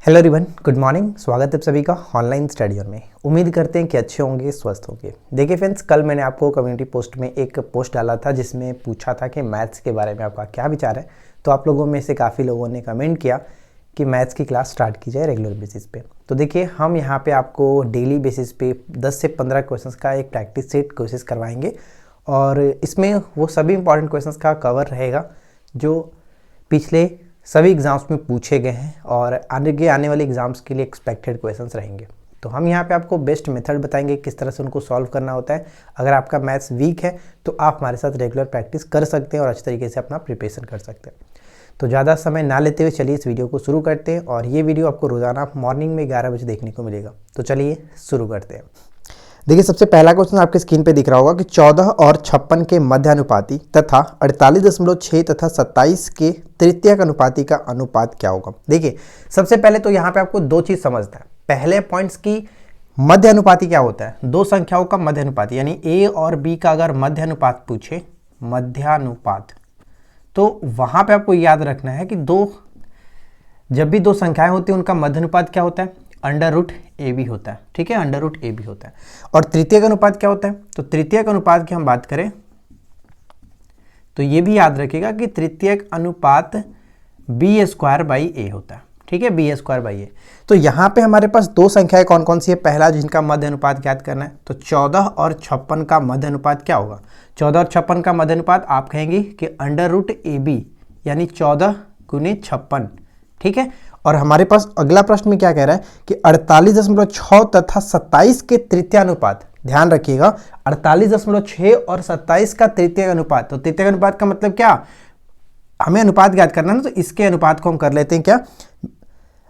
Hello everyone, good morning. स्वागत है आप सभी का ऑनलाइन स्टडी में। उम्मीद करते हैं कि अच्छे होंगे, स्वस्थ होंगे। देखिए फ्रेंड्स, कल मैंने आपको कम्युनिटी पोस्ट में एक पोस्ट डाला था जिसमें पूछा था कि मैथ्स के बारे में आपका क्या विचार है। तो आप लोगों में से काफ़ी लोगों ने कमेंट किया कि मैथ्स की क्लास स्टार्ट की जाए रेगुलर बेसिस पे। तो देखिए, हम यहाँ पे आपको डेली बेसिस पे 10 से 15 क्वेश्चंस का एक प्रैक्टिस सेट कोशिश करवाएंगे और इसमें वो सभी इंपॉर्टेंट क्वेश्चंस का कवर रहेगा जो पिछले सभी एग्ज़ाम्स में पूछे गए हैं और आगे आने वाले एग्ज़ाम्स के लिए एक्सपेक्टेड क्वेश्चंस रहेंगे। तो हम यहाँ पे आपको बेस्ट मेथड बताएंगे किस तरह से उनको सॉल्व करना होता है। अगर आपका मैथ्स वीक है तो आप हमारे साथ रेगुलर प्रैक्टिस कर सकते हैं और अच्छे तरीके से अपना प्रिपरेशन कर सकते हैं। तो ज़्यादा समय ना लेते हुए चलिए इस वीडियो को शुरू करते हैं और ये वीडियो आपको रोज़ाना मॉर्निंग में 11 बजे देखने को मिलेगा। तो चलिए शुरू करते हैं। देखिए, सबसे पहला क्वेश्चन आपके स्क्रीन पे दिख रहा होगा कि 14 और 56 के मध्य अनुपाती तथा 48.6 तथा 27 के तृतीयक अनुपाती का अनुपात क्या होगा। देखिए, सबसे पहले तो यहाँ पे आपको दो चीज़ समझना है। पहले पॉइंट्स की मध्य अनुपाती क्या होता है, दो संख्याओं का मध्य अनुपाती, यानी ए और बी का अगर मध्य अनुपात पूछे, मध्यानुपात, तो वहाँ पे आपको याद रखना है कि जब भी दो संख्याएं होती हैं उनका मध्य अनुपात क्या होता है, अंडर रूट ए बी होता है। ठीक है, अंडर रूट ए बी होता है। और तृतीयक अनुपात क्या होता है, तो तृतीयक अनुपात की हम बात करें तो ये भी याद रखिएगा कि तृतीयक अनुपात बी स्क्वायर बाई ए होता है। ठीक है, बी स्क्वायर बाई ए। तो यहाँ पे हमारे पास दो संख्याएं कौन कौन सी है, पहला जिनका मध्य अनुपात ज्ञात करना है, तो 14 और 56 का मध्य अनुपात क्या होगा। 14 और 56 का मध्य अनुपात आप कहेंगे कि अंडर रूट ए बी, यानी 14 गुने 56। ठीक है, और हमारे पास अगला प्रश्न में क्या कह रहा है कि 48.6 तथा 27 के तृतीय अनुपात। ध्यान रखिएगा, 48.6 और 27 का तृतीय अनुपात। तो तृतीय अनुपात का मतलब क्या, हमें अनुपात ज्ञात करना है ना, तो इसके अनुपात को हम कर लेते हैं क्या,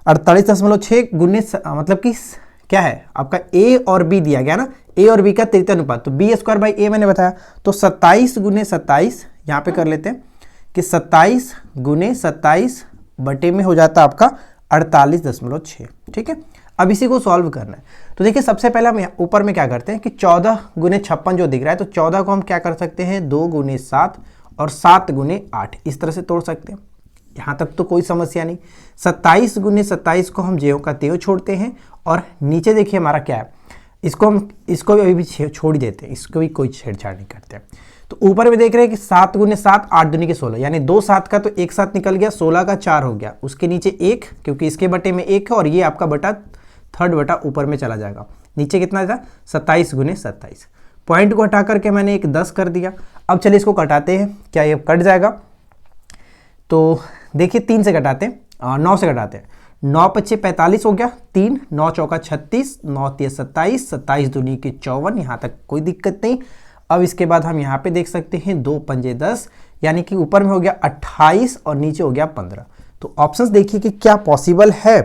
48.6 गुने मतलब कि क्या है आपका ए और बी दिया गया ना, ए और बी का तृतीय अनुपात, तो बी स्क्वायर बाई ए मैंने बताया। तो 27 गुने 27 यहाँ पे कर लेते हैं कि 27 गुने 27 बटे में हो जाता है आपका 48.6। ठीक है, अब इसी को सॉल्व करना है। तो देखिए, सबसे पहले हम ऊपर में क्या करते हैं कि 14 गुने 56 जो दिख रहा है, तो 14 को हम क्या कर सकते हैं, 2 गुने 7 और 7 गुने 8, इस तरह से तोड़ सकते हैं। यहाँ तक तो कोई समस्या नहीं। 27 गुने 27 को हम ज्यों का त्यों छोड़ते हैं और नीचे देखिए हमारा क्या है, इसको भी अभी भी छोड़ ही देते हैं, इसको भी कोई छेड़छाड़ नहीं करते हैं। तो ऊपर में देख रहे हैं कि 7 गुने 7 8 दूनी के 16, यानी 2 7 का तो एक साथ निकल गया, 16 का 4 हो गया, उसके नीचे 1, क्योंकि इसके बटे में 1 है और ये आपका बटा थर्ड बटा ऊपर में चला जाएगा। नीचे कितना था, 27 गुने 27। पॉइंट को हटा करके मैंने एक 10 कर दिया। अब चलिए इसको कटाते हैं, क्या ये कट जाएगा, तो देखिए 3 से कटाते हैं, 9 से कटाते हैं। 9 पच्चे 45 हो गया, 3 9 चौका 36, 9 तिया 27, 27 दूनी के 54, यहाँ तक कोई दिक्कत नहीं। अब इसके बाद हम यहाँ पे देख सकते हैं 2 पंजे 10, यानी कि ऊपर में हो गया 28 और नीचे हो गया 15। तो ऑप्शंस देखिए कि क्या पॉसिबल है।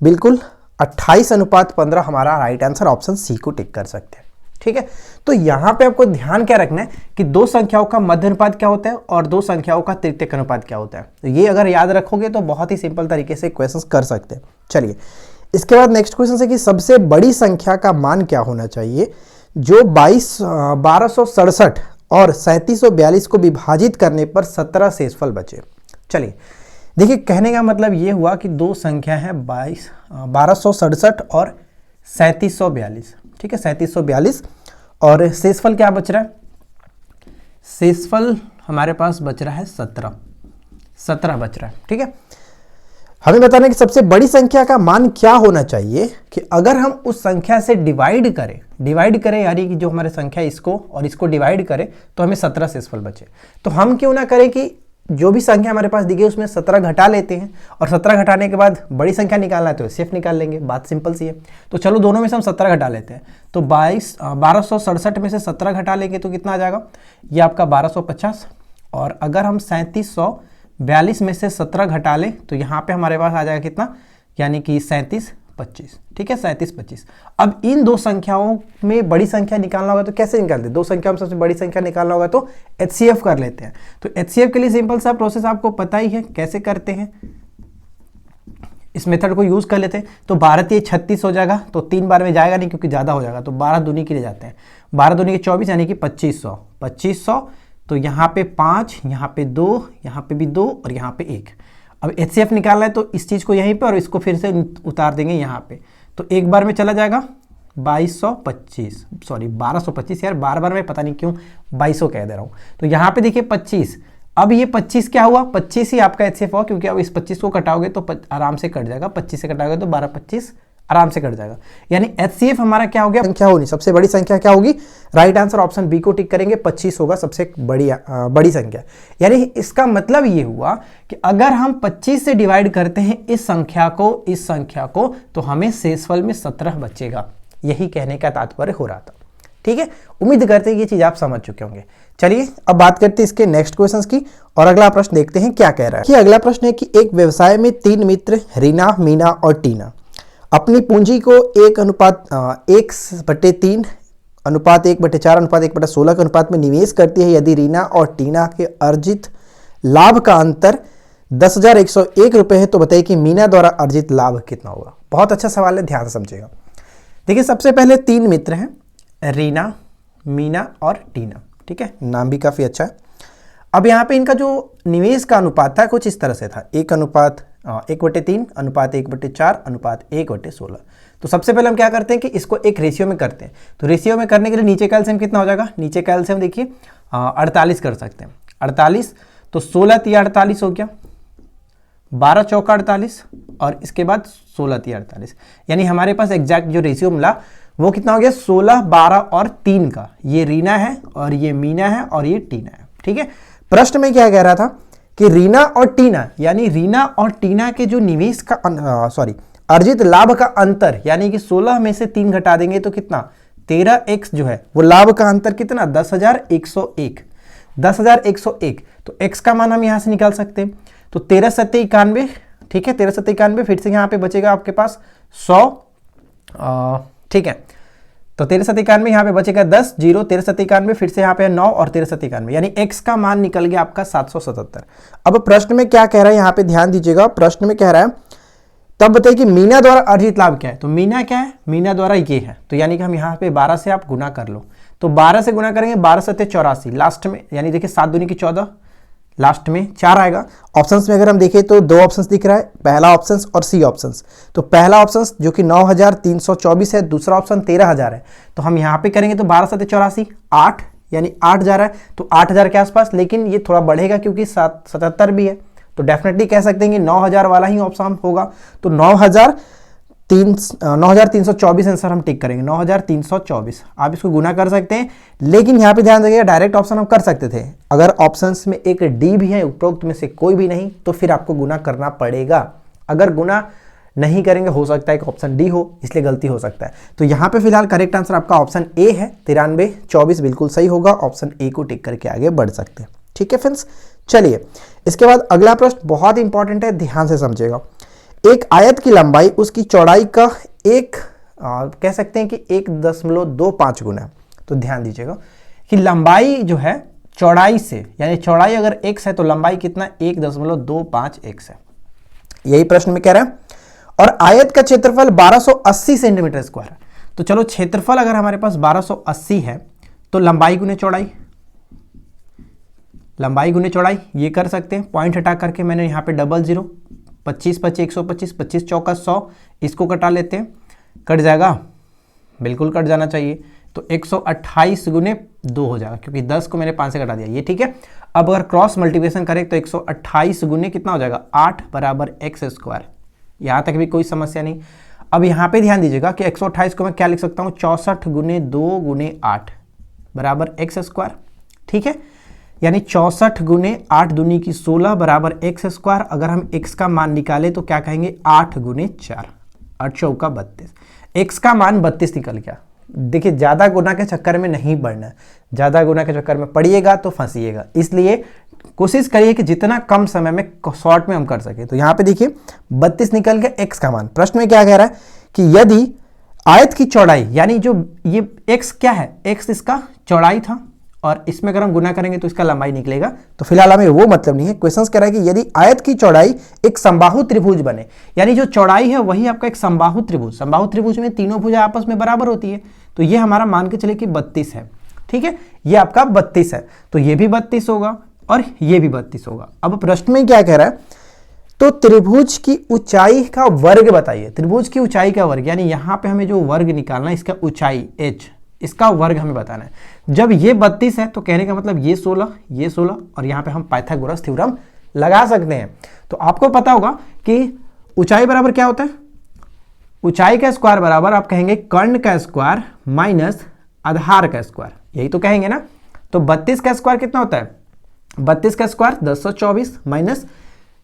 बिल्कुल 28:15 हमारा राइट आंसर, ऑप्शन सी को टिक कर सकते हैं। ठीक है, तो यहाँ पे आपको ध्यान क्या रखना है कि दो संख्याओं का मध्य अनुपात क्या होता है और दो संख्याओं का तृतीयक अनुपात क्या होता है। तो ये अगर याद रखोगे तो बहुत ही सिंपल तरीके से क्वेश्चंस कर सकते हैं। चलिए, इसके बाद नेक्स्ट क्वेश्चन है कि सबसे बड़ी संख्या का मान क्या होना चाहिए जो 1267 और 3742 को विभाजित करने पर 17 शेषफल बचे। चलिए देखिए, कहने का मतलब ये हुआ कि दो संख्या है 1267 और 3742। ठीक है, 3742 और शेषफल क्या बच रहा है, शेषफल हमारे पास बच रहा है 17 बच रहा है। ठीक है, हमें बताना है कि सबसे बड़ी संख्या का मान क्या होना चाहिए कि अगर हम उस संख्या से डिवाइड करें, यानी कि जो हमारे संख्या इसको और इसको डिवाइड करें तो हमें 17 शेषफल बचे। तो हम क्यों ना करें कि जो भी संख्या हमारे पास दी गई उसमें 17 घटा लेते हैं और 17 घटाने के बाद बड़ी संख्या निकालना है तो सिर्फ निकाल लेंगे, बात सिंपल सी है। तो चलो दोनों में से हम 17 घटा लेते हैं, तो 1267 में से 17 घटा लेंगे तो कितना आ जाएगा, ये आपका 1250। और अगर हम 3742 में से 17 घटा लें तो यहाँ पे हमारे पास आ जाएगा कितना, यानी कि 3725। ठीक है, 3725। अब इन दो संख्याओं में बड़ी संख्या निकालना होगा तो कैसे निकालते हैं, दो संख्या में सबसे बड़ी संख्या निकालना होगा तो HCF कर लेते हैं। तो HCF के लिए सिंपल सा प्रोसेस आपको पता ही है कैसे करते हैं, इस मेथड को यूज कर लेते हैं। तो 12 36 हो जाएगा, तो 3 बार में जाएगा नहीं क्योंकि ज्यादा हो जाएगा, तो 12 दूनी के लिए जाते हैं, 12 दूनी के 24 यानी कि 2500। तो यहाँ पे 5, यहाँ पे 2, यहाँ पे भी 2 और यहाँ पे 1। अब HCF निकालना है तो इस चीज़ को यहीं पे और इसको फिर से उतार देंगे यहाँ पे, तो एक बार में चला जाएगा 2225, सॉरी 1225 यार, बार बार मैं पता नहीं क्यों 2200 कह दे रहा हूँ। तो यहाँ पे देखिए 25, अब ये 25 क्या हुआ, 25 ही आपका HCF हुआ, क्योंकि अब इस 25 को कटाओगे तो आराम से कट जाएगा, 25 से कटाओगे तो 12-25 आराम से कट जाएगा। यानी HCF हमारा क्या हो गया, संख्या होनी, सबसे बड़ी संख्या क्या होगी, राइट आंसर ऑप्शन बी को टिक करेंगे, 25 होगा सबसे बड़ी संख्या। यानी इसका मतलब ये हुआ कि अगर हम 25 से डिवाइड करते हैं इस संख्या को तो हमें शेषफल में 17 बचेगा। यही कहने का तात्पर्य हो रहा था। ठीक है, उम्मीद करते हैं ये चीज आप समझ चुके होंगे। चलिए अब बात करते हैं इसके नेक्स्ट क्वेश्चंस की, और अगला प्रश्न देखते हैं क्या कह रहा है। कि अगला प्रश्न है कि एक व्यवसाय में 3 मित्र रीना, मीना और टीना अपनी पूंजी को 1/3 अनुपात 1/4 अनुपात 1/16 के अनुपात में निवेश करती है। यदि रीना और टीना के अर्जित लाभ का अंतर 10,101 रुपए है तो बताइए कि मीना द्वारा अर्जित लाभ कितना होगा। बहुत अच्छा सवाल है, ध्यान से समझिएगा। देखिए सबसे पहले 3 मित्र हैं, रीना, मीना और टीना। ठीक है, नाम भी काफी अच्छा है। अब यहाँ पे इनका जो निवेश का अनुपात था कुछ इस तरह से था, 1/3 अनुपात 1/4 अनुपात 1/16। तो सबसे पहले हम क्या करते हैं कि इसको एक रेशियो में करते हैं। तो रेशियो में करने के लिए नीचे का एलसीएम कितना हो जाएगा, नीचे का एलसीएम देखिए 48 कर सकते हैं। 48 तो 16 × 48 हो गया, 12 चौका 48 और इसके बाद 16 × 48, यानी हमारे पास एग्जैक्ट जो रेशियो मिला वो कितना हो गया, 16, 12 और 3 का। ये रीना है और ये मीना है और ये टीना है। ठीक है, प्रश्न में क्या कह रहा था कि रीना और टीना, यानी रीना और टीना के जो निवेश का अर्जित लाभ का अंतर, यानी कि 16 में से 3 घटा देंगे तो कितना, 13x जो है वो लाभ का अंतर कितना, 10,101। 10,101 तो x का मान हम यहां से निकाल सकते हैं। तो 13×7=91। ठीक है, 13×7=91, फिर से यहां पे बचेगा आपके पास 100। ठीक है, तो 13×7=91, यहाँ पे बचेगा 10, 0, 13×7=91, फिर से यहाँ पे 9 और 13×7=91, यानी x का मान निकल गया आपका 777। अब प्रश्न में क्या कह रहा है, यहाँ पे ध्यान दीजिएगा। प्रश्न में कह रहा है तब बताइए कि मीना द्वारा अर्जित लाभ क्या है। तो मीना क्या है, मीना द्वारा ये है, तो यानी कि हम यहाँ पे 12 से आप गुना कर लो। तो 12 से गुना करेंगे, 12×7 = 84 लास्ट में, यानी देखिए 7 दूनी की 14, लास्ट में 4 आएगा। ऑप्शंस में अगर हम देखें तो 2 ऑप्शंस दिख रहा है, पहला ऑप्शंस और सी ऑप्शंस। तो पहला ऑप्शंस जो कि 9,324 है, दूसरा ऑप्शन 13,000 है। तो हम यहाँ पे करेंगे तो 12×7 = 84, 8 यानी 8 जा रहा है, तो 8,000 के आसपास, लेकिन ये थोड़ा बढ़ेगा क्योंकि 77 भी है, तो डेफिनेटली कह सकते हैं कि 9,000 वाला ही ऑप्शन होगा। तो 9,324 आंसर हम टिक करेंगे, 9,324। आप इसको गुना कर सकते हैं, लेकिन यहाँ पे ध्यान रखिएगा डायरेक्ट ऑप्शन हम कर सकते थे। अगर ऑप्शंस में एक डी भी है, उपरोक्त में से कोई भी नहीं, तो फिर आपको गुना करना पड़ेगा। अगर गुना नहीं करेंगे हो सकता है कि ऑप्शन डी हो, इसलिए गलती हो सकता है। तो यहाँ पे फिलहाल करेक्ट आंसर आपका ऑप्शन ए है, 9324 बिल्कुल सही होगा। ऑप्शन ए को टिक करके आगे बढ़ सकते हैं। ठीक है फ्रेंड्स, चलिए इसके बाद अगला प्रश्न बहुत इंपॉर्टेंट है, ध्यान से समझिएगा। एक आयत की लंबाई उसकी चौड़ाई का कह सकते हैं कि 1.25 गुना। तो ध्यान दीजिएगा कि लंबाई जो है चौड़ाई से, यानी चौड़ाई अगर x है तो लंबाई कितना, 1.25x है। यही प्रश्न में कह रहा है। और आयत का क्षेत्रफल 1280 सेंटीमीटर स्क्वायर है। तो चलो क्षेत्रफल अगर हमारे पास 1280 है तो लंबाई गुने चौड़ाई, लंबाई गुने चौड़ाई ये कर सकते हैं। पॉइंट हटा करके मैंने यहाँ पे 00, 25 25 125, 25 चौका 100, इसको कटा लेते हैं, कट जाएगा, बिल्कुल कट जाना चाहिए। तो 128 गुने 2 हो जाएगा, क्योंकि 10 को मैंने 5 से कटा दिया, ये ठीक है। अब अगर क्रॉस मल्टीप्लिकेशन करें तो 128 गुने कितना हो जाएगा, 8 = x²। यहाँ तक भी कोई समस्या नहीं। अब यहाँ पे ध्यान दीजिएगा कि 128 को मैं क्या लिख सकता हूँ, 64 गुने 2 गुने 8 बराबर x²। ठीक है, यानी 64 गुने 8 दूनी की 16 बराबर x²। अगर हम x का मान निकाले तो क्या कहेंगे, 8 गुने 4, 8 चौका 32, x का मान 32 निकल गया। देखिए ज़्यादा गुना के चक्कर में नहीं पड़ना, ज़्यादा गुना के चक्कर में पड़िएगा तो फंसिएगा, इसलिए कोशिश करिए कि जितना कम समय में शॉर्ट में हम कर सके। तो यहाँ पे देखिए 32 निकल गया x का मान। प्रश्न में क्या कह रहा है कि यदि आयत की चौड़ाई, यानी जो ये x क्या है, x इसका चौड़ाई था और इसमें अगर हम गुना करेंगे तो इसका लंबाई निकलेगा। तो फिलहाल हमें वो मतलब नहीं है। क्वेश्चन कह रहा है कि यदि आयत की चौड़ाई एक समबाहु त्रिभुज बने, यानी जो चौड़ाई है वही आपका एक समबाहु त्रिभुज, समबाहु त्रिभुज में तीनों भुजा आपस में बराबर होती है, तो ये हमारा मान के चले कि 32 है। ठीक है, ये आपका 32 है, तो ये भी 32 होगा और ये भी 32 होगा। अब प्रश्न में क्या कह रहा है तो त्रिभुज की ऊंचाई का वर्ग बताइए, त्रिभुज की ऊंचाई का वर्ग, यानी यहां पे हमें जो वर्ग निकालना है इसका ऊंचाई h, इसका वर्ग हमें बताना है। जब ये 32 है तो कहने का मतलब ये 16, ये 16, और यहां पे हम पाइथागोरस थ्योरम लगा सकते हैं। तो आपको पता होगा कि ऊंचाई बराबर क्या होता है, ऊंचाई का स्क्वायर बराबर आप कहेंगे कर्ण का स्क्वायर माइनस आधार का स्क्वायर, यही तो कहेंगे ना। तो 32 का स्क्वायर कितना होता है, 32 का स्क्वायर 1024 माइनस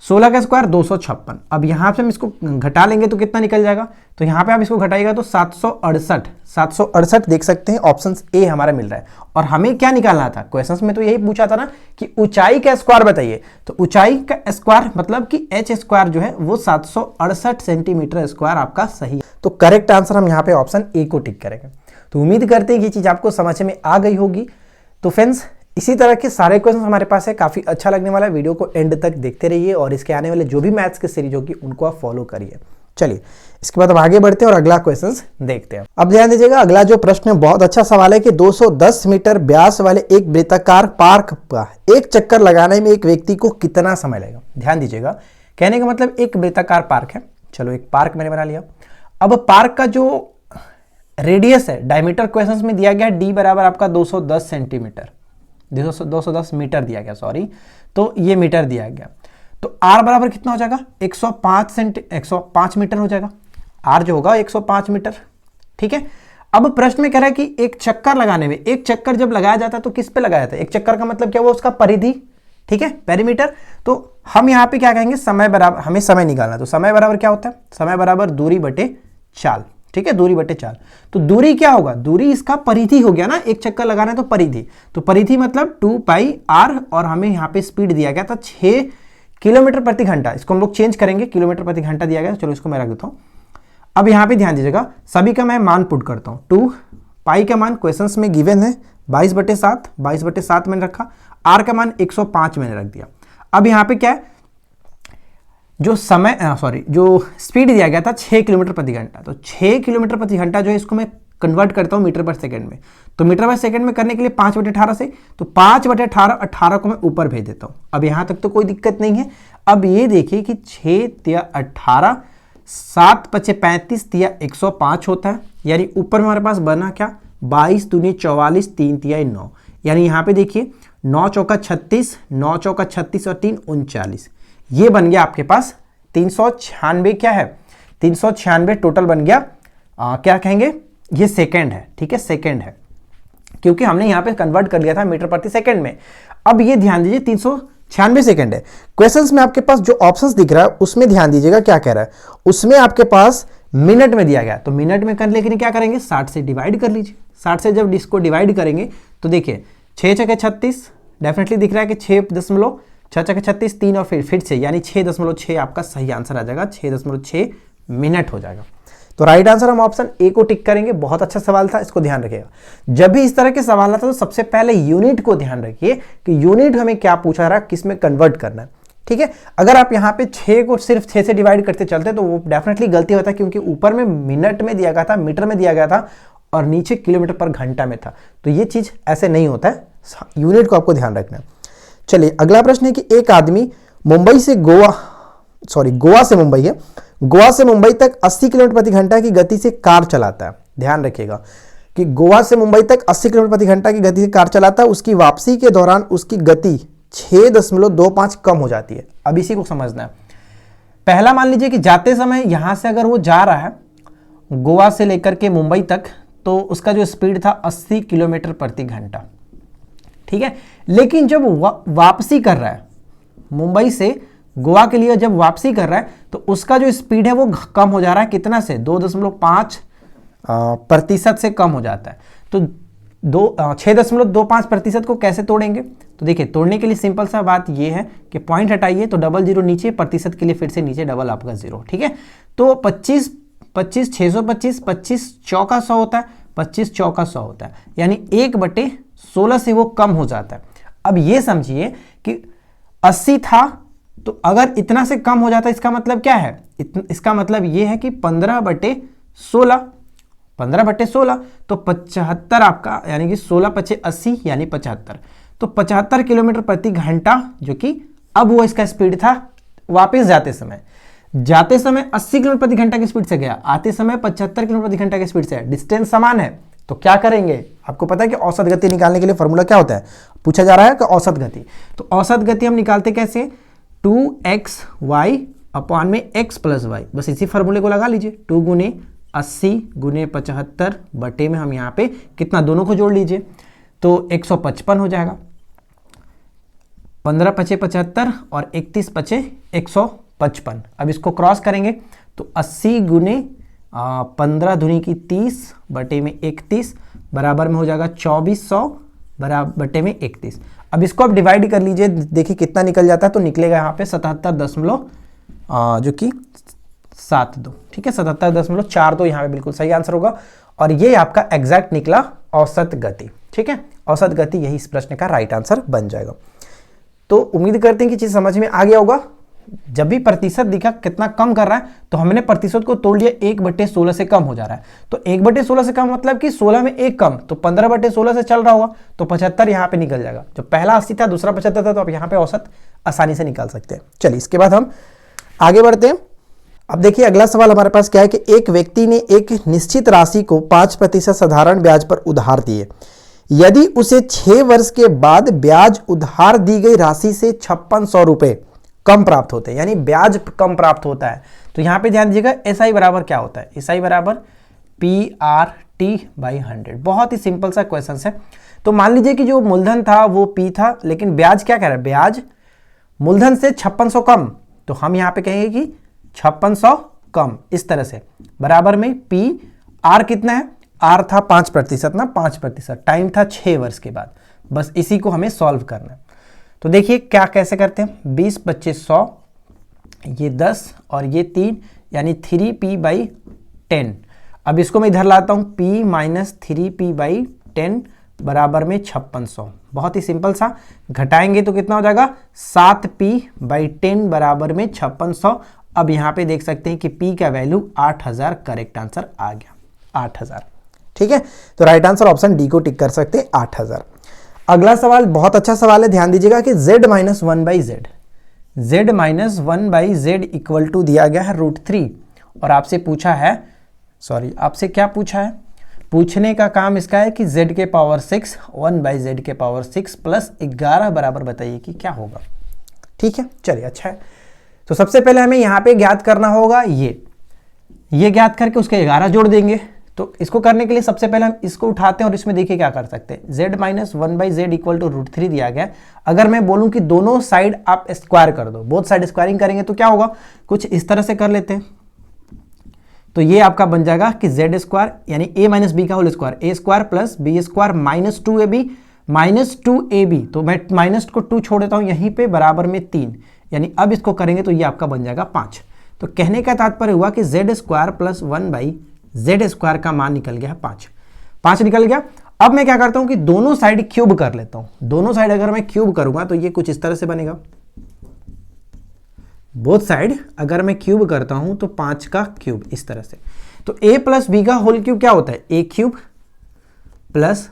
16 का स्क्वायर 256। अब यहां से हम इसको घटा लेंगे तो कितना निकल जाएगा, तो यहां पे आप इसको घटाइएगा तो 768, 768 देख सकते हैं, ऑप्शन ए हमारा मिल रहा है। और हमें क्या निकालना था, क्वेश्चंस में तो यही पूछा था ना कि ऊंचाई का स्क्वायर बताइए, तो ऊंचाई का स्क्वायर मतलब कि एच स्क्वायर जो है वो 768 सेंटीमीटर स्क्वायर आपका सही है। तो करेक्ट आंसर हम यहाँ पे ऑप्शन ए को टिक करेंगे। तो उम्मीद करते हैं कि ये चीज आपको समझ में आ गई होगी। तो फ्रेंड्स इसी तरह के सारे क्वेश्चन हमारे पास है, काफी अच्छा लगने वाला है, वीडियो को एंड तक देखते रहिए और इसके आने वाले जो भी मैथ्स की सीरीज होगी उनको आप फॉलो करिए। चलिए इसके बाद हम आगे बढ़ते हैं और अगला क्वेश्चन देखते हैं। अब ध्यान दीजिएगा, अगला जो प्रश्न बहुत अच्छा सवाल है कि 210 मीटर व्यास वाले एक वृत्ताकार पार्क का एक चक्कर लगाने में एक व्यक्ति को कितना समय लगेगा। ध्यान दीजिएगा, कहने का मतलब एक वृत्ताकार पार्क है, चलो एक पार्क मैंने बना लिया। अब पार्क का जो रेडियस है, डायमीटर क्वेश्चंस में दिया गया डी बराबर आपका 210 सेंटीमीटर, 210 मीटर दिया गया, सॉरी, तो ये मीटर दिया गया। तो r बराबर कितना हो जाएगा, 105 मीटर हो जाएगा, r जो होगा 105 मीटर। ठीक है, अब प्रश्न में कह रहा है कि एक चक्कर लगाने में, एक चक्कर जब लगाया जाता है तो किस पे लगाया जाता है, एक चक्कर का मतलब क्या हुआ, उसका परिधि, ठीक है, पेरीमीटर। तो हम यहाँ पे क्या कहेंगे, समय बराबर, हमें समय निकालना, तो समय बराबर क्या होता है, समय बराबर दूरी बटे चाल, ठीक है, दूरी बटे चाल। तो दूरी क्या होगा, दूरी इसका परिधि हो गया ना, एक चक्कर लगाना है तो परिधि, तो परिधि मतलब 2 पाई r, और हमें यहाँ पे स्पीड दिया गया था 6 किलोमीटर प्रति घंटा, इसको हम लोग चेंज करेंगे, किलोमीटर प्रति घंटा दिया गया, चलो इसको मैं रख देता हूँ। अब यहाँ पे ध्यान दीजिएगा, सभी का मैं मान पुट करता हूँ। 2 पाई का मान क्वेश्चंस में गिवन है 22/7, 22/7 मैंने रखा, r का मान 105 मैंने रख दिया। अब यहाँ पे क्या है, जो समय जो स्पीड दिया गया था 6 किलोमीटर प्रति घंटा, तो 6 किलोमीटर प्रति घंटा जो है इसको मैं कन्वर्ट करता हूं मीटर पर सेकंड में। तो मीटर पर सेकंड में करने के लिए 5/18 से, तो 5/18, 18 को मैं ऊपर भेज देता हूं। अब यहां तक तो कोई दिक्कत नहीं है। अब ये देखिए कि 6 × 18, 7 × 5 = 35, 3 × 105 होता है, यानी ऊपर में हमारे पास बना क्या, 22 दूनी 44, 3 × 9, यानी यहाँ पे देखिए 9 चौका 36, 9 चौका 36 और 3 39, ये बन गया आपके पास 396, क्या है 396 टोटल बन गया। क्या कहेंगे, ये सेकंड है, ठीक है, सेकंड है, क्योंकि हमने यहां पे कन्वर्ट कर लिया था मीटर प्रति सेकंड में। अब ये ध्यान दीजिए 396 सेकंड है। क्वेश्चंस में आपके पास जो ऑप्शंस दिख रहा है उसमें ध्यान दीजिएगा क्या कह रहा है, उसमें आपके पास मिनट में दिया गया, तो मिनट में करने के लिए क्या करेंगे, 60 से डिवाइड कर लीजिए। 60 से जब इसको डिवाइड करेंगे तो देखिए 6 × 36 डेफिनेटली दिख रहा है कि 6.36, 3 और फिर से यानी 6.6 आपका सही आंसर आ जाएगा, 6.6 मिनट हो जाएगा। तो राइट आंसर हम ऑप्शन ए को टिक करेंगे। बहुत अच्छा सवाल था, इसको ध्यान रखिएगा। जब भी इस तरह के सवाल आता है तो सबसे पहले यूनिट को ध्यान रखिए कि यूनिट हमें क्या पूछा रहा है, किस में कन्वर्ट करना है, ठीक है। अगर आप यहाँ पे 6 को सिर्फ 6 से डिवाइड करते चलते तो वो डेफिनेटली गलती होता है, क्योंकि ऊपर में मिनट में दिया गया था, मीटर में दिया गया था और नीचे किलोमीटर पर घंटा में था, तो ये चीज ऐसे नहीं होता है, यूनिट को आपको ध्यान रखना है। चलिए अगला प्रश्न है कि एक आदमी गोवा से मुंबई है, गोवा से मुंबई तक 80 किलोमीटर प्रति घंटा की गति से कार चलाता है। ध्यान रखिएगा कि गोवा से मुंबई तक 80 किलोमीटर प्रति घंटा की गति से कार चलाता है, उसकी वापसी के दौरान उसकी गति 6.25 कम हो जाती है। अब इसी को समझना है। पहला मान लीजिए कि जाते समय यहां से अगर वो जा रहा है गोवा से लेकर के मुंबई तक, तो उसका जो स्पीड था 80 किलोमीटर प्रति घंटा, ठीक है। लेकिन जब वापसी कर रहा है मुंबई से गोवा के लिए, जब वापसी कर रहा है तो उसका जो स्पीड है वो कम हो जा रहा है, कितना से, 2.5% से कम हो जाता है। तो 6.25% को कैसे तोड़ेंगे, तो देखिए तोड़ने के लिए सिंपल सा बात ये है कि पॉइंट हटाइए तो डबल जीरो नीचे, प्रतिशत के लिए फिर से नीचे डबल आपका 0, ठीक है। तो 25 625, 25 चौका 100 होता है, 25 चौका 100 होता है, यानी 1/16 से वो कम हो जाता है। अब ये समझिए कि 80 था, तो अगर इतना से कम हो जाता है इसका मतलब क्या है, इसका मतलब ये है कि 15/16 तो 75 आपका, यानी कि 16 × 5 = 80 यानी 75, तो 75 किलोमीटर प्रति घंटा, जो कि अब वो इसका स्पीड था वापस जाते समय 80 किलोमीटर प्रति घंटा की स्पीड से गया, आते समय 75 किलोमीटर प्रति घंटा की स्पीड से है, डिस्टेंस समान है, तो क्या करेंगे? आपको पता है कि औसत गति निकालने के लिए फॉर्मूला क्या होता है, पूछा जा रहा है कि औसत गति। तो औसत गति हम निकालते कैसे? 2xy अपॉन में x प्लस वाई, बस इसी फॉर्मूले को लगा लीजिए। 2 गुने 80 गुने 75 बटे में हम यहाँ पे कितना, दोनों को जोड़ लीजिए तो 155 हो जाएगा। 15 पचे 75 और 31 पचे 155। अब इसको क्रॉस करेंगे तो 80 गुने 15 दूनी की 30 बटे में 31 बराबर में हो जाएगा 2400 बराबर बटे में 31। अब इसको आप डिवाइड कर लीजिए, देखिए कितना निकल जाता है, तो निकलेगा यहाँ पे 77 जो कि 72, ठीक है, 77.42 यहाँ पे बिल्कुल सही आंसर होगा। और ये आपका एग्जैक्ट निकला औसत गति, ठीक है, औसत गति यही इस प्रश्न का राइट आंसर बन जाएगा। तो उम्मीद करते हैं कि चीज समझ में आ गया होगा। जब भी प्रतिशत दिखा कितना कम कर रहा है तो हमने प्रतिशत को तोड़ लिया, 1/16 से कम हो जा रहा है, तो 1/16 से कम मतलब कि 16 में 1 कम, तो 15/16 से चल रहा होगा, तो 75 यहाँ पे निकल जाएगा। जो पहला 80 था, दूसरा 75 था, तो आप यहाँ पे औसत आसानी से निकाल सकते हैं। चलिए इसके बाद हम आगे बढ़ते हैं। अब देखिए अगला सवाल हमारे पास क्या है कि एक व्यक्ति ने एक निश्चित राशि को 5% साधारण ब्याज पर उधार दिए। यदि उसे 6 वर्ष के बाद ब्याज उधार दी गई राशि से 5600 रुपए कम प्राप्त होते हैं, यानी ब्याज कम प्राप्त होता है, तो यहां पे ध्यान दीजिएगा एसआई बराबर क्या होता है, एसआई बराबर PRT/100। बहुत ही सिंपल सा क्वेश्चन है। तो मान लीजिए कि जो मूलधन था वो P था, लेकिन ब्याज क्या कह रहा है, ब्याज मूलधन से 5600 कम, तो हम यहां पे कहेंगे कि 5600 कम, इस तरह से बराबर में P, R कितना है, R था 5% ना, 5%, टाइम था 6 वर्ष के बाद। बस इसी को हमें सॉल्व करना है। तो देखिए क्या कैसे करते हैं, 20 25 100, ये 10 और ये 3, यानी 3P/10। अब इसको मैं इधर लाता हूं, P माइनस 3P/10 बराबर में 5600। बहुत ही सिंपल सा, घटाएंगे तो कितना हो जाएगा, 7P/10 बराबर में 5600। अब यहां पे देख सकते हैं कि P का वैल्यू 8000 करेक्ट आंसर आ गया, 8000, ठीक है। तो राइट आंसर ऑप्शन डी को टिक कर सकते हैं, 8000। अगला सवाल बहुत अच्छा सवाल है, ध्यान दीजिएगा कि z minus 1/z, z minus 1/z equal to दिया गया है √3, और आपसे पूछा है, सॉरी आपसे क्या पूछा है, पूछने का काम इसका है कि z के पावर 6 1/z के पावर 6 प्लस 11 बराबर बताइए कि क्या होगा, ठीक है। चलिए अच्छा है। तो सबसे पहले हमें यहाँ पे ज्ञात करना होगा, ये ज्ञात करके उसके 11 जोड़ देंगे। तो इसको करने के लिए सबसे पहले हम इसको उठाते हैं और इसमें देखिए क्या कर सकते हैं, z minus 1/z equal to √3 दिया गया। अगर मैं बोलूं कि दोनों साइड आप स्क्वायर कर दो, बोथ साइड स्क्वायरिंग करेंगे तो क्या होगा, कुछ इस तरह से कर लेते हैं। तो ये आपका बन जाएगा कि z स्क्वायर यानी a माइनस बी का whole square, a square plus b square minus 2ab minus 2ab, तो मैं माइनस को 2 छोड़ देता हूं यहीं पे, बराबर में 3, यानी अब इसको करेंगे तो ये आपका बन जाएगा 5। तो कहने का तात्पर्य हुआ कि z square plus 1/z square का मान निकल गया 5 निकल गया। अब मैं क्या करता हूं कि दोनों साइड क्यूब कर लेता हूं। दोनों साइड अगर मैं क्यूब करूंगा तो ये कुछ इस तरह से बनेगा, बोथ साइड अगर मैं क्यूब करता हूं तो 5 का क्यूब इस तरह से। तो a प्लस बी का होल क्यूब क्या होता है, a cube plus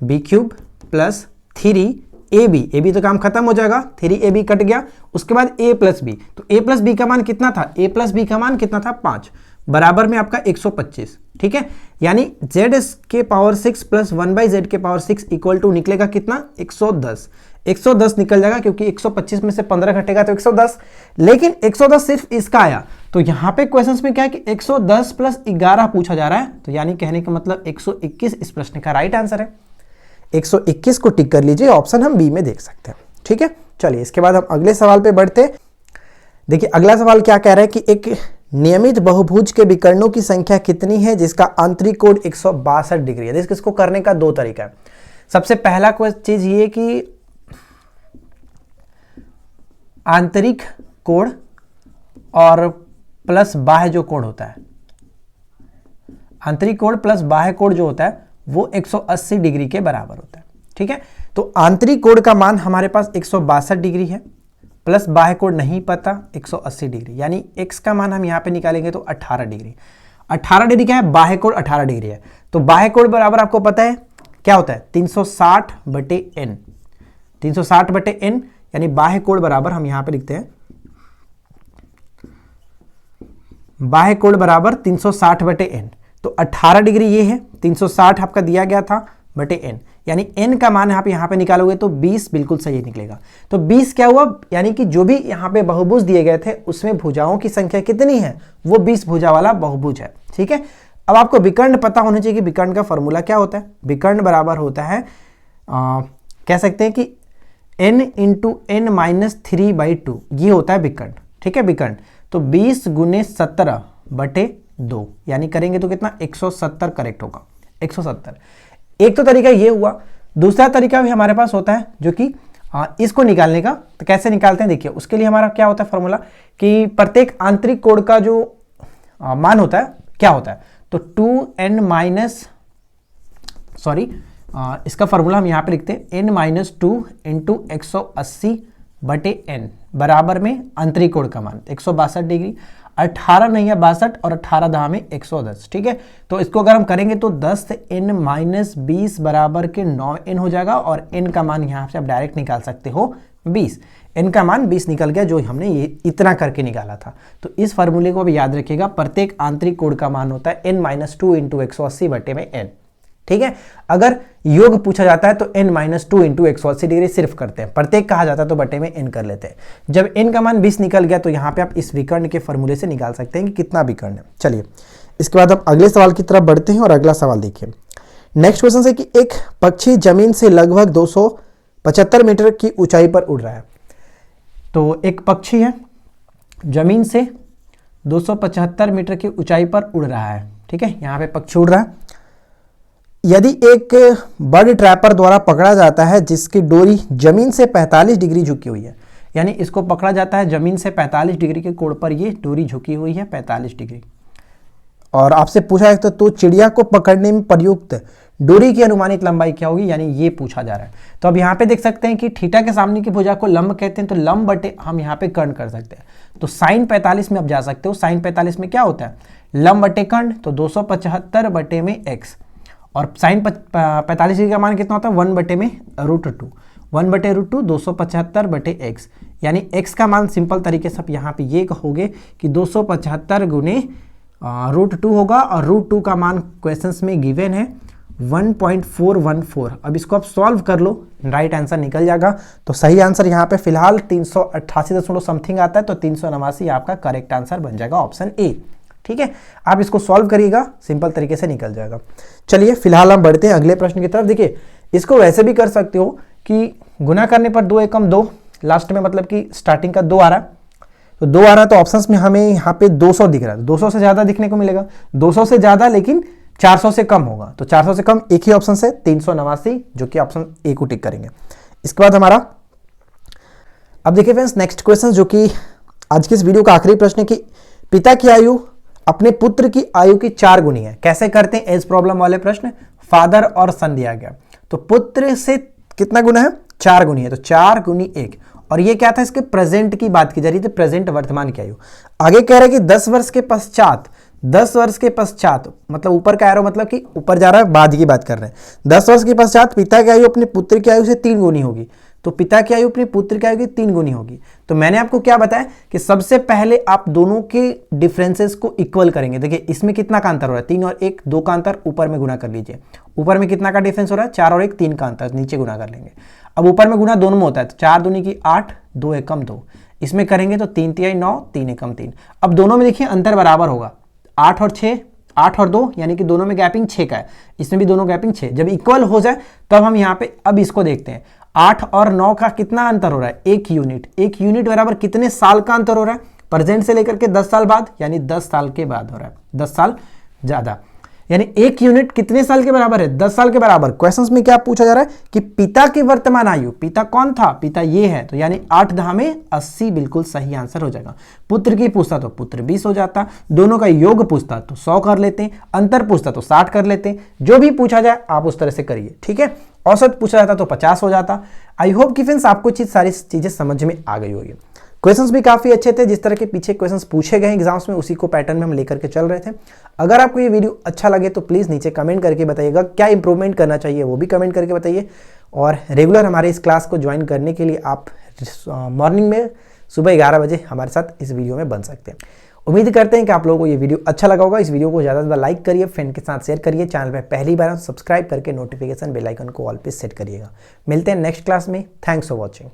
b cube plus 3ab, तो काम खत्म हो जाएगा, 3ab कट गया, उसके बाद a प्लस बी, तो a प्लस बी का मान कितना था, a प्लस बी का मान कितना था 5, बराबर में आपका 125, ठीक है। यानी z के पावर 6 प्लस 1/z के पावर 6 इक्वल टू निकलेगा कितना, 110 निकल जाएगा, क्योंकि 125 में से 15 घटेगा तो 110, लेकिन 110 सिर्फ इसका आया। तो यहां पे क्वेश्चंस में क्या है कि 110 प्लस 11 पूछा जा रहा है, तो यानी कहने का मतलब 121 इस प्रश्न का राइट आंसर है। 121 को टिक कर लीजिए, ऑप्शन हम बी में देख सकते हैं, ठीक है। चलिए इसके बाद हम अगले सवाल पे बढ़ते हैं। देखिए अगला सवाल क्या कह रहा है कि एक नियमित बहुभुज के विकर्णों की संख्या कितनी है जिसका आंतरिक कोण 162 डिग्री है। इसको करने का 2 तरीका है। सबसे पहला चीज ये कि आंतरिक कोण और प्लस बाह्य जो कोण होता है, आंतरिक कोण प्लस बाह्य कोण जो होता है वो 180 डिग्री के बराबर होता है, ठीक है। तो आंतरिक कोण का मान हमारे पास 162 डिग्री है, प्लस बाह्य कोण नहीं पता 180 डिग्री, यानी x का मान हम यहां पे निकालेंगे तो 18 डिग्री। 18 डिग्री क्या है, बाह्य कोण 18 डिग्री है, तो बाह्य कोण बराबर आपको पता है क्या होता है, 360/n, 360/n, यानी बाह्य कोण बराबर हम यहां पे लिखते हैं बाह्य कोण बराबर 360 बटे एन, तो 18 डिग्री ये है, 360 आपका दिया गया था बटे एन, यानी एन का मान आप यहाँ पे निकालोगे तो 20 बिल्कुल सही निकलेगा। तो 20 क्या हुआ, यानी कि जो भी यहाँ पे बहुभुज दिए गए थे उसमें भुजाओं की संख्या कितनी है, वो 20 भुजा वाला बहुभुज है। ठीक है, अब आपको विकर्ण पता होना चाहिए कि विकर्ण का फॉर्मूला क्या होता है। विकर्ण बराबर होता है कह सकते हैं कि n इंटू एन माइनस 3/2, ये होता है विकर्ण। ठीक है, विकर्ण तो 20 गुने 17 बटे 2, यानी करेंगे तो कितना 170 करेक्ट होगा, 170। एक तो तरीका ये हुआ, दूसरा तरीका भी हमारे पास होता है जो कि इसको निकालने का। तो कैसे निकालते हैं देखिए, उसके लिए हमारा क्या होता है फॉर्मूला कि प्रत्येक आंतरिक कोण का जो मान होता है क्या होता है, तो 2n माइनस इसका फॉर्मूला हम यहाँ पे लिखते हैं n-2 इंटू 180 बटे n बराबर में आंतरिक कोण का मान 162 डिग्री, 18 नहीं है 62 और 18 दहा में 110। ठीक है, तो इसको अगर हम करेंगे तो 10n माइनस 20 बराबर के 9n हो जाएगा, और n का मान यहाँ से आप डायरेक्ट निकाल सकते हो 20। n का मान 20 निकल गया, जो हमने ये इतना करके निकाला था। तो इस फार्मूले को भी याद रखिएगा, प्रत्येक आंतरिक कोण का मान होता है n-2 इंटू 180 बटे में n। ठीक है, अगर योग पूछा जाता है तो n-2 इंटू 180 डिग्री सिर्फ करते हैं, प्रत्येक कहा जाता है तो बटे में n कर लेते हैं। जब n का मान 20 निकल गया तो यहाँ पे आप इस विकर्ण के फॉर्मूले से निकाल सकते हैं कि कितना विकर्ण है। चलिए, इसके बाद हम अगले सवाल की तरफ बढ़ते हैं, और अगला सवाल देखिए। नेक्स्ट क्वेश्चन है कि एक पक्षी जमीन से लगभग 275 मीटर की ऊंचाई पर उड़ रहा है। तो एक पक्षी है, जमीन से 275 मीटर की ऊंचाई पर उड़ रहा है। ठीक है, यहाँ पे पक्षी उड़ रहा है। यदि एक बर्ड ट्रैपर द्वारा पकड़ा जाता है जिसकी डोरी जमीन से 45 डिग्री झुकी हुई है, यानी इसको पकड़ा जाता है जमीन से 45 डिग्री के कोण पर, ये डोरी झुकी हुई है 45 डिग्री, और आपसे पूछा है तो चिड़िया को पकड़ने में प्रयुक्त डोरी की अनुमानित लंबाई क्या होगी, यानी ये पूछा जा रहा है। तो अब यहाँ पे देख सकते हैं कि थीटा के सामने की भुजा को लंब कहते हैं, तो लंब बटे हम यहाँ पे कर्ण कर सकते हैं। तो साइन 45 में आप जा सकते हो, साइन 45 में क्या होता है लंब बटे कर्ण, तो 275 बटे में x, और साइन 45 डिग्री का मान कितना होता है 1 बटे में √2, 1 बटे √2 275 बटे x, यानी x का मान सिंपल तरीके से आप यहाँ पे ये कहोगे कि 275 गुने √2 होगा, और √2 का मान क्वेश्चंस में गिवन है 1.414। अब इसको आप सॉल्व कर लो, राइट आंसर निकल जाएगा। तो सही आंसर यहाँ पे फिलहाल 388 समथिंग आता है, तो 389 आपका करेक्ट आंसर बन जाएगा, ऑप्शन ए। ठीक है, आप इसको सॉल्व करिएगा, सिंपल तरीके से निकल जाएगा। चलिए, फिलहाल हम बढ़ते हैं अगले प्रश्न की तरफ। देखिए, इसको वैसे भी कर सकते हो कि गुना करने पर 2 एकम 2, लास्ट में मतलब कि स्टार्टिंग का 2 आ रहा है, तो 2 आ रहा है, तो ऑप्शंस में हमें यहाँ पे 200 दिख रहा है, 200 से ज्यादा दिखने को मिलेगा, 200 से ज्यादा लेकिन 400 से कम होगा, तो 400 से कम एक ही ऑप्शन से 389, जो कि ऑप्शन ए को टिक करेंगे। इसके बाद हमारा अब देखिए फ्रेंड्स, नेक्स्ट क्वेश्चन जो कि आज की इस वीडियो का आखिरी प्रश्न है कि पिता की आयु अपने पुत्र की आयु की 4 गुनी है। कैसे करते हैं, एज प्रॉब्लम वाले प्रश्न, फादर और सन दिया गया, तो पुत्र से कितना गुना है 4 गुनी है, तो 4 गुनी 1, और ये क्या था इसके प्रेजेंट की बात की जा रही थी, प्रेजेंट वर्तमान की आयु। आगे कह रहे हैं कि 10 वर्ष के पश्चात, 10 वर्ष के पश्चात मतलब ऊपर का एरो मतलब कि ऊपर जा रहा है, बाद की बात कर रहे हैं, 10 वर्ष के पश्चात पिता की आयु अपने पुत्र की आयु से 3 गुनी होगी। तो पिता की आयु अपने पुत्र की आयु की 3 गुनी होगी। तो मैंने आपको क्या बताया कि सबसे पहले आप दोनों के डिफरेंसेस को इक्वल करेंगे। देखिए, इसमें कितना का अंतर हो रहा है 3 और 1, 2 का अंतर, ऊपर में गुना कर लीजिए। ऊपर में कितना का डिफरेंस हो रहा है 4 और 1, 3 का अंतर, नीचे गुना कर लेंगे। अब ऊपर में गुना दोनों में होता है, तो 4 दूनी की 8, 2 एकम 2, इसमें करेंगे तो 3 तिहाई 9, 3 एकम 3। अब दोनों में देखिए अंतर बराबर होगा, 8 और 6, 8 और 2, यानी कि दोनों में गैपिंग 6 का है, इसमें भी दोनों गैपिंग 6। जब इक्वल हो जाए तब हम यहाँ पे अब इसको देखते हैं, 8 और 9 का कितना अंतर हो रहा है 1 यूनिट, 1 यूनिट बराबर कितने साल का अंतर हो रहा है, प्रेजेंट से लेकर के 10 साल बाद, यानी 10 साल के बाद हो रहा है, 10 साल ज्यादा, यानी 1 यूनिट कितने साल के बराबर है 10 साल के बराबर। क्वेश्चंस में क्या पूछा जा रहा है कि पिता की वर्तमान आयु, पिता कौन था, पिता ये है, तो यानी 8 दहा में 80 बिल्कुल सही आंसर हो जाएगा। पुत्र की पूछता तो पुत्र 20 हो जाता, दोनों का योग पूछता तो 100 कर लेते हैं, अंतर पूछता तो 60 कर लेते हैं, जो भी पूछा जाए आप उस तरह से करिए। ठीक है, औसत पूछा जाता तो 50 हो जाता। आई होप कि फ्रेंड्स आपको सारी चीजें समझ में आ गई होगी। क्वेश्चंस भी काफी अच्छे थे, जिस तरह के पीछे क्वेश्चंस पूछे गए एग्जाम्स में उसी को पैटर्न में हम लेकर के चल रहे थे। अगर आपको ये वीडियो अच्छा लगे तो प्लीज नीचे कमेंट करके बताइएगा, क्या इंप्रूवमेंट करना चाहिए वो भी कमेंट करके बताइए। और रेगुलर हमारे इस क्लास को ज्वाइन करने के लिए आप मॉर्निंग में सुबह 11 बजे हमारे साथ इस वीडियो में बन सकते हैं। उम्मीद करते हैं कि आप लोगों को ये वीडियो अच्छा लगा होगा। इस वीडियो को ज़्यादा से ज़्यादा लाइक करिए, फ्रेंड के साथ शेयर करिए, चैनल पर पहली बार सब्सक्राइब करके नोटिफिकेशन बेल आइकन को ऑल पे सेट करिएगा। मिलते हैं नेक्स्ट क्लास में। Thanks for watching.